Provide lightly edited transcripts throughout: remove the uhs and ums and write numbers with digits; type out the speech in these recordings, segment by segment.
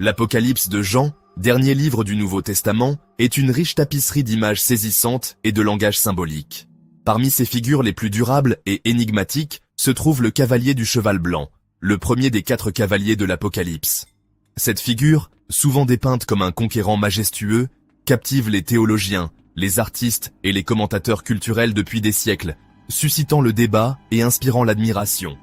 L'Apocalypse de Jean, dernier livre du Nouveau Testament, est une riche tapisserie d'images saisissantes et de langage symbolique. Parmi ses figures les plus durables et énigmatiques se trouve le cavalier du cheval blanc, le premier des 4 cavaliers de l'Apocalypse. Cette figure, souvent dépeinte comme un conquérant majestueux, captive les théologiens, les artistes et les commentateurs culturels depuis des siècles, suscitant le débat et inspirant l'admiration.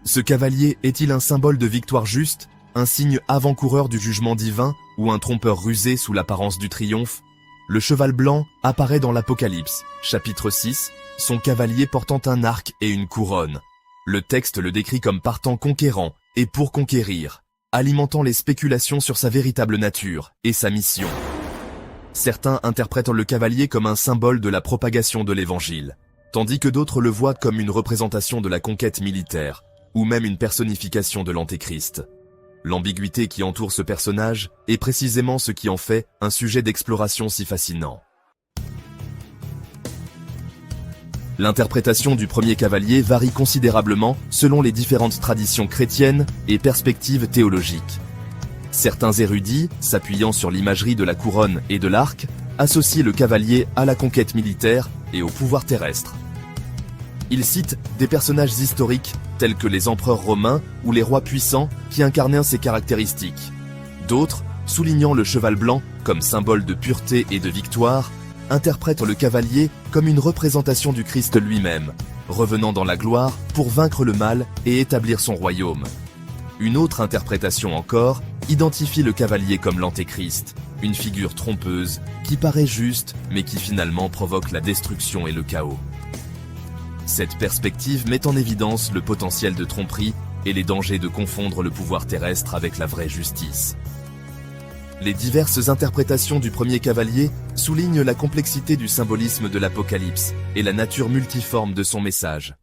Ce cavalier est-il un symbole de victoire juste, un signe avant-coureur du jugement divin ou un trompeur rusé sous l'apparence du triomphe? Le cheval blanc apparaît dans l'Apocalypse, chapitre 6, son cavalier portant un arc et une couronne. Le texte le décrit comme partant conquérant et pour conquérir, alimentant les spéculations sur sa véritable nature et sa mission. Certains interprètent le cavalier comme un symbole de la propagation de l'Évangile, tandis que d'autres le voient comme une représentation de la conquête militaire, ou même une personnification de l'Antéchrist. L'ambiguïté qui entoure ce personnage est précisément ce qui en fait un sujet d'exploration si fascinant. L'interprétation du premier cavalier varie considérablement selon les différentes traditions chrétiennes et perspectives théologiques. Certains érudits, s'appuyant sur l'imagerie de la couronne et de l'arc, associent le cavalier à la conquête militaire et au pouvoir terrestre. Ils citent des personnages historiques tels que les empereurs romains ou les rois puissants qui incarnaient ces caractéristiques. D'autres, soulignant le cheval blanc comme symbole de pureté et de victoire, interprètent le cavalier comme une représentation du Christ lui-même, revenant dans la gloire pour vaincre le mal et établir son royaume. Une autre interprétation encore identifie le cavalier comme l'Antéchrist, une figure trompeuse qui paraît juste mais qui finalement provoque la destruction et le chaos. Cette perspective met en évidence le potentiel de tromperie et les dangers de confondre le pouvoir terrestre avec la vraie justice. Les diverses interprétations du premier cavalier soulignent la complexité du symbolisme de l'Apocalypse et la nature multiforme de son message.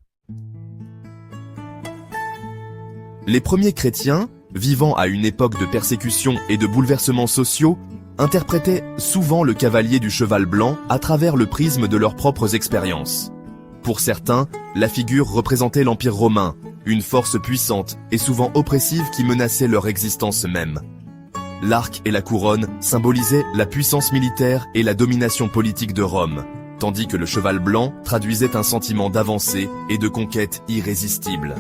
Les premiers chrétiens, vivant à une époque de persécution et de bouleversements sociaux, interprétaient souvent le cavalier du cheval blanc à travers le prisme de leurs propres expériences. Pour certains, la figure représentait l'Empire romain, une force puissante et souvent oppressive qui menaçait leur existence même. L'arc et la couronne symbolisaient la puissance militaire et la domination politique de Rome, tandis que le cheval blanc traduisait un sentiment d'avancée et de conquête irrésistible.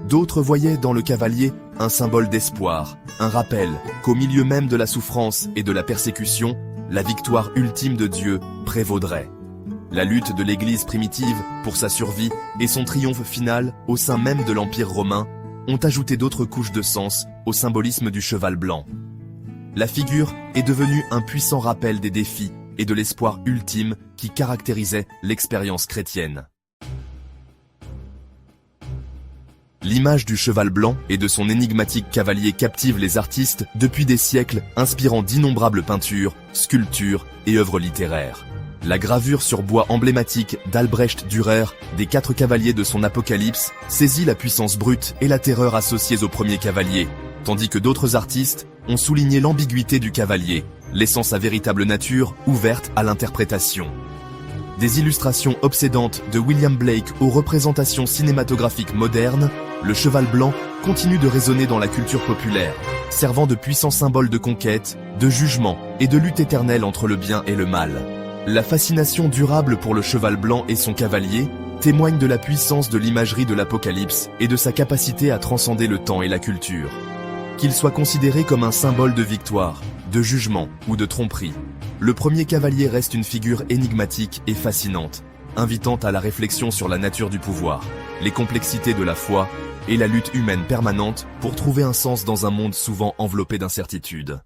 D'autres voyaient dans le cavalier un symbole d'espoir, un rappel qu'au milieu même de la souffrance et de la persécution, la victoire ultime de Dieu prévaudrait. La lutte de l'Église primitive pour sa survie et son triomphe final au sein même de l'Empire romain ont ajouté d'autres couches de sens au symbolisme du cheval blanc. La figure est devenue un puissant rappel des défis et de l'espoir ultime qui caractérisait l'expérience chrétienne. L'image du cheval blanc et de son énigmatique cavalier captive les artistes depuis des siècles, inspirant d'innombrables peintures, sculptures et œuvres littéraires. La gravure sur bois emblématique d'Albrecht Dürer des 4 cavaliers de son Apocalypse saisit la puissance brute et la terreur associées au premier cavalier, tandis que d'autres artistes ont souligné l'ambiguïté du cavalier, laissant sa véritable nature ouverte à l'interprétation. Des illustrations obsédantes de William Blake aux représentations cinématographiques modernes, le cheval blanc continue de résonner dans la culture populaire, servant de puissant symbole de conquête, de jugement et de lutte éternelle entre le bien et le mal. La fascination durable pour le cheval blanc et son cavalier témoigne de la puissance de l'imagerie de l'Apocalypse et de sa capacité à transcender le temps et la culture. Qu'il soit considéré comme un symbole de victoire, de jugement ou de tromperie, le premier cavalier reste une figure énigmatique et fascinante, invitant à la réflexion sur la nature du pouvoir, les complexités de la foi et la lutte humaine permanente pour trouver un sens dans un monde souvent enveloppé d'incertitudes.